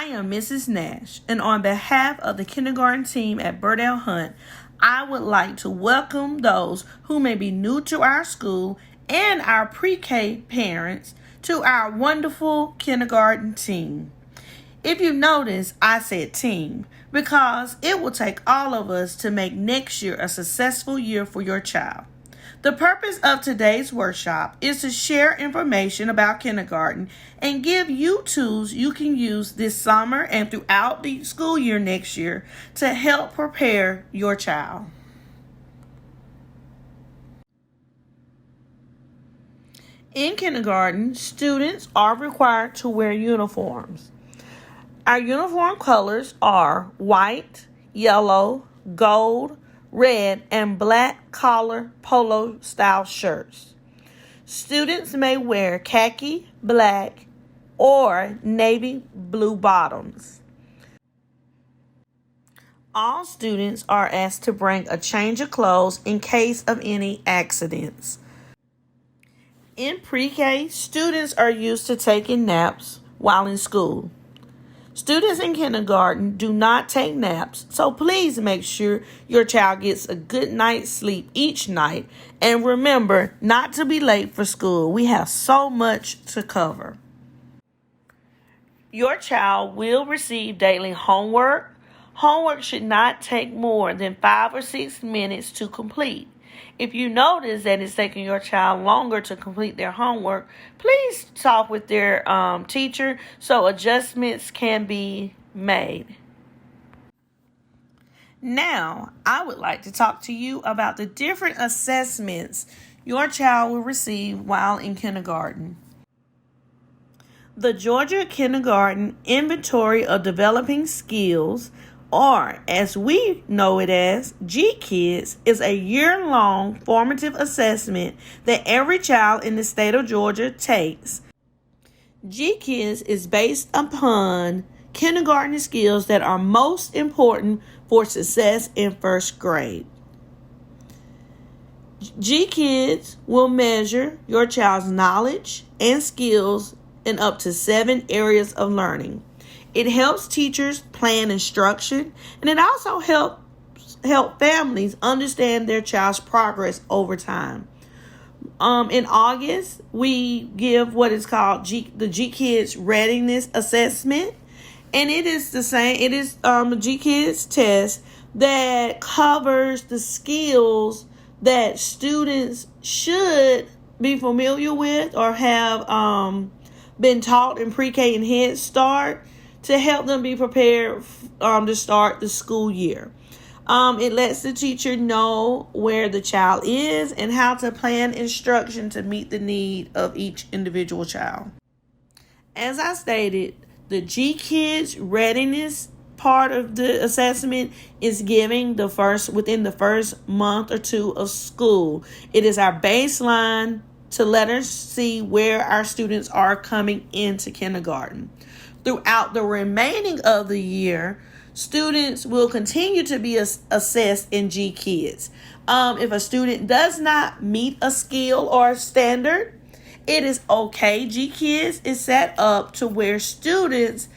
I am Mrs. Nash, and on behalf of the kindergarten team at Burdell Hunt, I would like to welcome those who may be new to our school and our pre-K parents to our wonderful kindergarten team. If you notice, I said team because it will take all of us to make next year a successful year for your child. The purpose of today's workshop is to share information about kindergarten and give you tools you can use this summer and throughout the school year next year to help prepare your child. In kindergarten, students are required to wear uniforms. Our uniform colors are white, yellow, gold, red, and black collar polo style shirts. Students may wear khaki, black, or navy blue bottoms. All students are asked to bring a change of clothes in case of any accidents. In pre-K, students are used to taking naps while in school. Students in kindergarten do not take naps, so please make sure your child gets a good night's sleep each night. And remember not to be late for school. We have so much to cover. Your child will receive daily homework. Homework should not take more than 5 or 6 minutes to complete. If you notice that it's taking your child longer to complete their homework, please talk with their teacher so adjustments can be made. Now, I would like to talk to you about the different assessments your child will receive while in kindergarten. The Georgia Kindergarten Inventory of Developing Skills, or as we know it as GKIDS, is a year-long formative assessment that every child in the state of Georgia takes. GKIDS is based upon kindergarten skills that are most important for success in first grade. GKIDS will measure your child's knowledge and skills in up to 7 areas of learning. It helps teachers plan instruction, and it also helps families understand their child's progress over time. In August, we give what is called the GKIDS Readiness Assessment, and it is the same. It is a GKIDS test that covers the skills that students should be familiar with or have been taught in pre-K and Head Start, to help them be prepared to start the school year. It lets the teacher know where the child is and how to plan instruction to meet the need of each individual child. As I stated, the GKIDS readiness part of the assessment is given within the first month or 2 of school. It is our baseline to let us see where our students are coming into kindergarten. Throughout the remaining of the year, students will continue to be assessed in GKIDS. If a student does not meet a skill or a standard, it is okay. GKIDS is set up to where students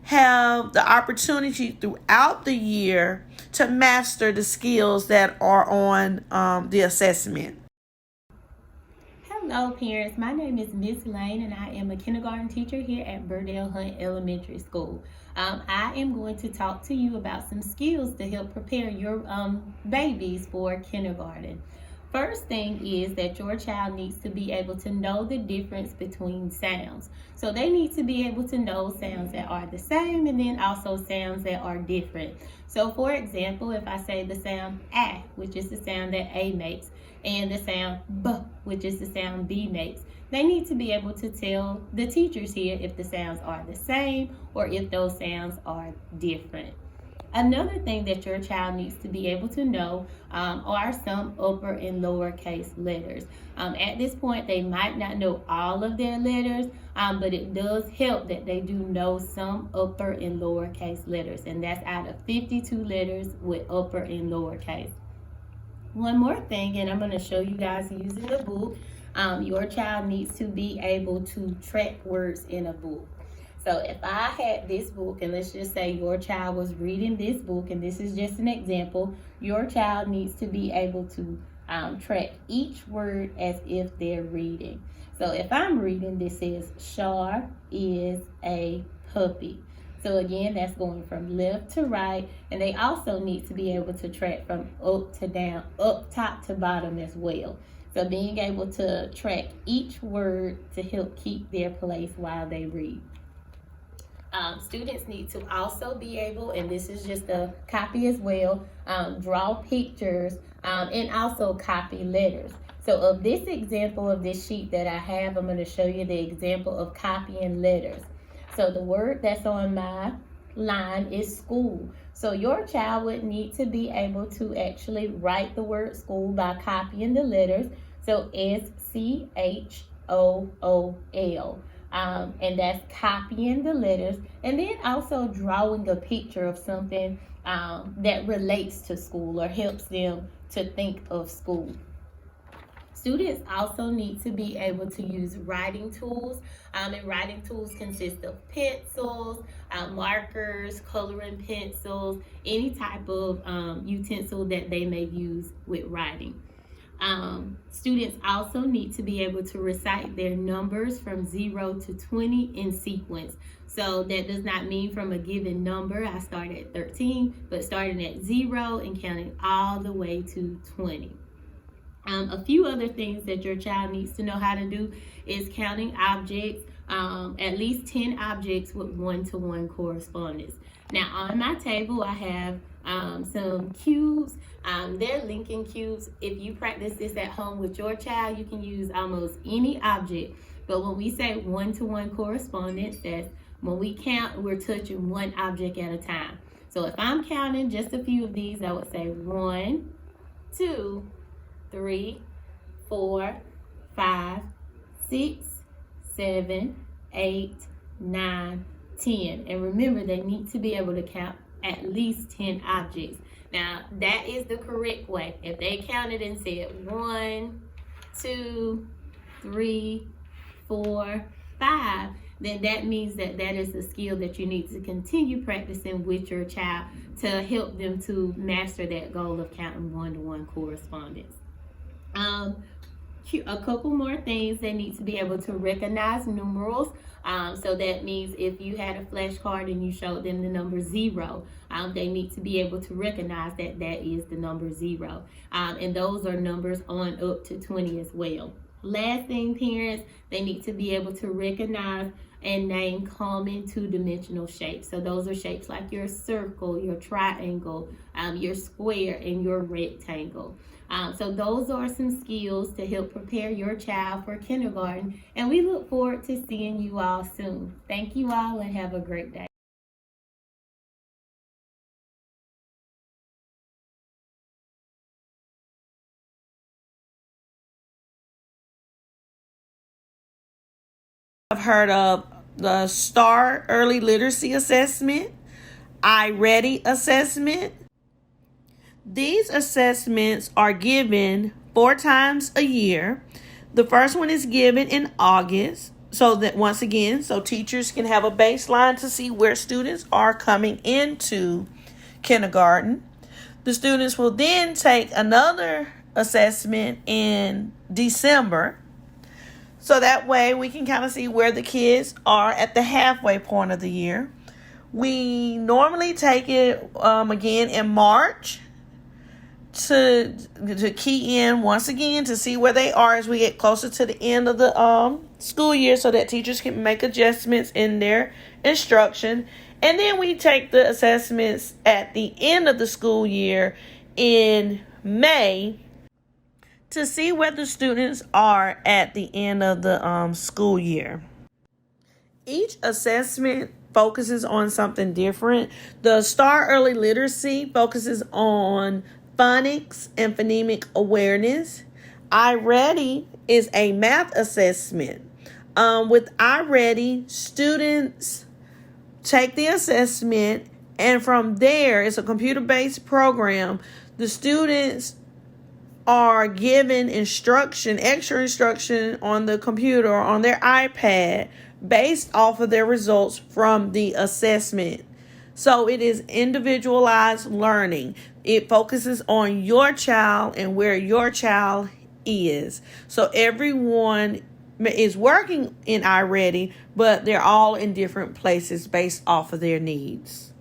have the opportunity throughout the year to master the skills that are on the assessment. Hello parents, my name is Miss Lane and I am a kindergarten teacher here at Burdell Hunt Elementary School. I am going to talk to you about some skills to help prepare your babies for kindergarten. First thing is that your child needs to be able to know the difference between sounds. So they need to be able to know sounds that are the same and then also sounds that are different. So for example, if I say the sound A, which is the sound that A makes, and the sound B, which is the sound B makes, they need to be able to tell the teachers here if the sounds are the same or if those sounds are different. Another thing that your child needs to be able to know are some upper and lowercase letters. At this point, they might not know all of their letters, but it does help that they do know some upper and lowercase letters, and that's out of 52 letters with upper and lowercase. One more thing, and I'm going to show you guys using the book. Your child needs to be able to track words in a book. So if I had this book, and let's just say your child was reading this book, and this is just an example, your child needs to be able to track each word as if they're reading. So if I'm reading, this says, Shar is a puppy. So again, that's going from left to right, and they also need to be able to track from up to down, up top to bottom as well. So being able to track each word to help keep their place while they read. Students need to also be able, and this is just a copy as well, draw pictures and also copy letters. So of this example of this sheet that I have, I'm going to show you the example of copying letters. So the word that's on my line is school. So your child would need to be able to actually write the word school by copying the letters. So SCHOOL. And that's copying the letters, and then also drawing a picture of something that relates to school or helps them to think of school. Students also need to be able to use writing tools, and writing tools consist of pencils, markers, coloring pencils, any type of utensil that they may use with writing. Students also need to be able to recite their numbers from 0 to 20 in sequence. So that does not mean from a given number, I start at 13, but starting at 0 and counting all the way to 20. A few other things that your child needs to know how to do is counting objects, at least 10 objects with one-to-one correspondence. Now on my table I have some cubes. They're Lincoln cubes. If you practice this at home with your child, you can use almost any object. But when we say one-to-one correspondence, that's when we count, we're touching one object at a time. So if I'm counting just a few of these, I would say 1, 2, 3, 4, 5, 6, 7, 8, 9, 10. And remember, they need to be able to count at least 10 objects. Now, that is the correct way. If they counted and said 1, 2, 3, 4, 5, then that means that that is a skill that you need to continue practicing with your child to help them to master that goal of counting one-to-one correspondence. A couple more things, they need to be able to recognize numerals. So that means if you had a flashcard and you showed them the number 0, they need to be able to recognize that that is the number 0. And those are numbers on up to 20 as well. Last thing, parents, they need to be able to recognize and name common two-dimensional shapes. So those are shapes like your circle, your triangle, your square, and your rectangle. So those are some skills to help prepare your child for kindergarten, and we look forward to seeing you all soon. Thank you all and have a great day. I've heard of the STAR Early Literacy Assessment, iReady Assessment. These assessments are given 4 times a year. The first one is given in August, so that once again, so teachers can have a baseline to see where students are coming into kindergarten. The students will then take another assessment in December, so that way we can kind of see where the kids are at the halfway point of the year. We normally take it again in March to key in once again to see where they are as we get closer to the end of the school year, so that teachers can make adjustments in their instruction. And then we take the assessments at the end of the school year in May to see where the students are at the end of the school year. Each assessment focuses on something different. The STAR Early Literacy focuses on phonics and phonemic awareness. iReady is a math assessment. With iReady, students take the assessment, and from there, it's a computer-based program. The students are given extra instruction on the computer or on their iPad based off of their results from the assessment. So it is individualized learning. It focuses on your child and where your child is. So everyone is working in iReady, but they're all in different places based off of their needs.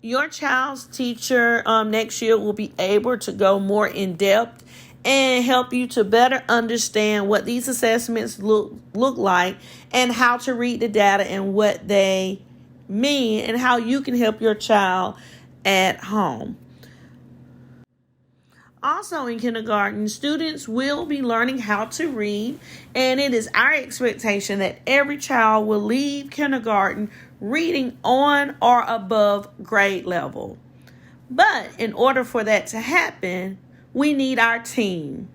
Your child's teacher next year will be able to go more in depth and help you to better understand what these assessments look like and how to read the data and what they mean and how you can help your child at home. Also in kindergarten, students will be learning how to read, and it is our expectation that every child will leave kindergarten reading on or above grade level. But in order for that to happen, we need our team.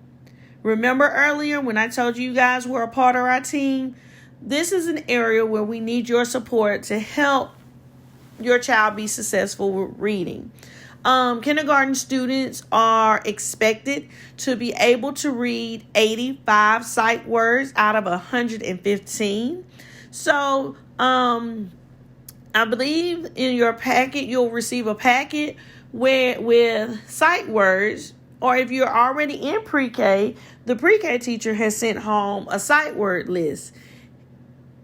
Remember earlier when I told you guys were a part of our team? This is an area where we need your support to help your child be successful with reading. Kindergarten students are expected to be able to read 85 sight words out of 115. So, I believe in your packet, you'll receive a packet with sight words, or if you're already in pre-K, the pre-K teacher has sent home a sight word list.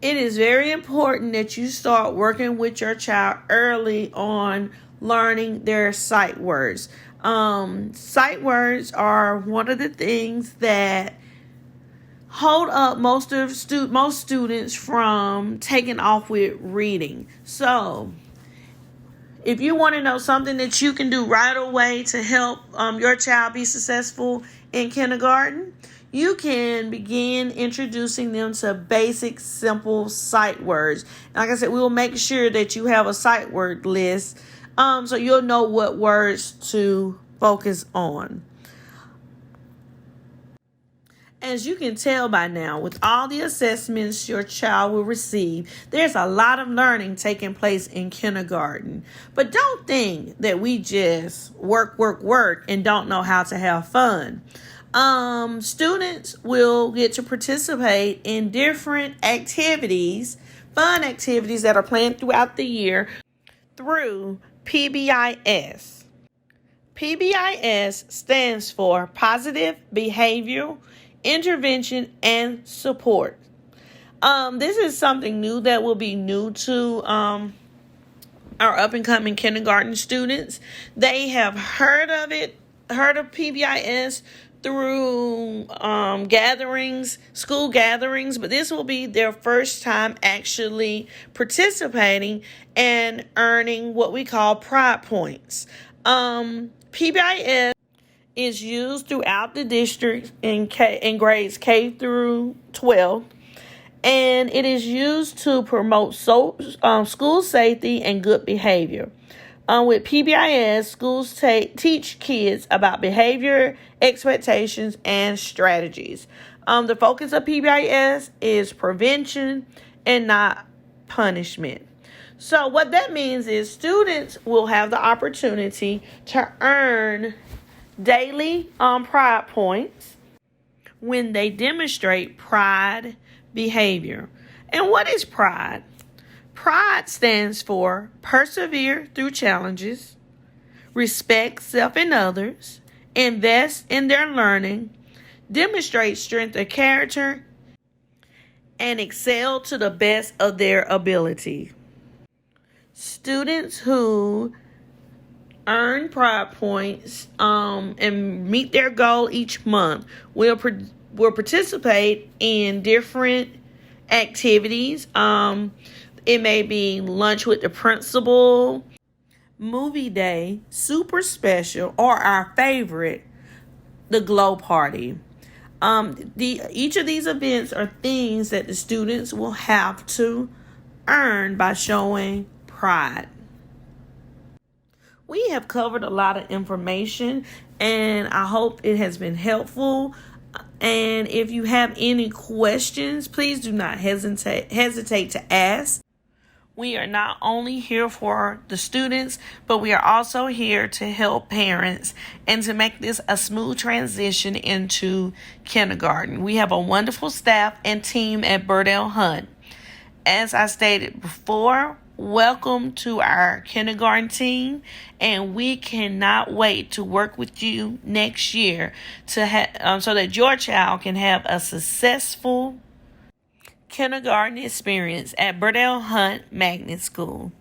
It is very important that you start working with your child early on learning their sight words. Sight words are one of the things that hold up most students from taking off with reading. So if you want to know something that you can do right away to help your child be successful in kindergarten, you can begin introducing them to basic, simple sight words. Like I said, we will make sure that you have a sight word list so you'll know what words to focus on. As you can tell by now, with all the assessments your child will receive, there's a lot of learning taking place in kindergarten. But don't think that we just work, and don't know how to have fun. Students will get to participate in different activities, fun activities that are planned throughout the year through PBIS. PBIS stands for Positive Behavioral Intervention and Support. This is something new that will be new to our up and coming kindergarten students. They have heard of PBIS through school gatherings, but this will be their first time actually participating and earning what we call pride points. PBIS is used throughout the district in grades K through 12, and it is used to promote school safety and good behavior. With PBIS, schools teach kids about behavior, expectations, and strategies. The focus of PBIS is prevention and not punishment. So what that means is students will have the opportunity to earn daily pride points when they demonstrate pride behavior. And what is pride? Pride stands for persevere through challenges, respect self and others, invest in their learning, demonstrate strength of character, and excel to the best of their ability. Students who earn pride points and meet their goal each month will participate in different activities. It may be lunch with the principal, movie day, super special, or our favorite, the glow party. Each of these events are things that the students will have to earn by showing pride. We have covered a lot of information, and I hope it has been helpful. And if you have any questions, please do not hesitate to ask. We are not only here for the students, but we are also here to help parents and to make this a smooth transition into kindergarten. We have a wonderful staff and team at Burdell Hunt. As I stated before, welcome to our kindergarten team, and we cannot wait to work with you next year to so that your child can have a successful kindergarten experience at Burdell Hunt Magnet School.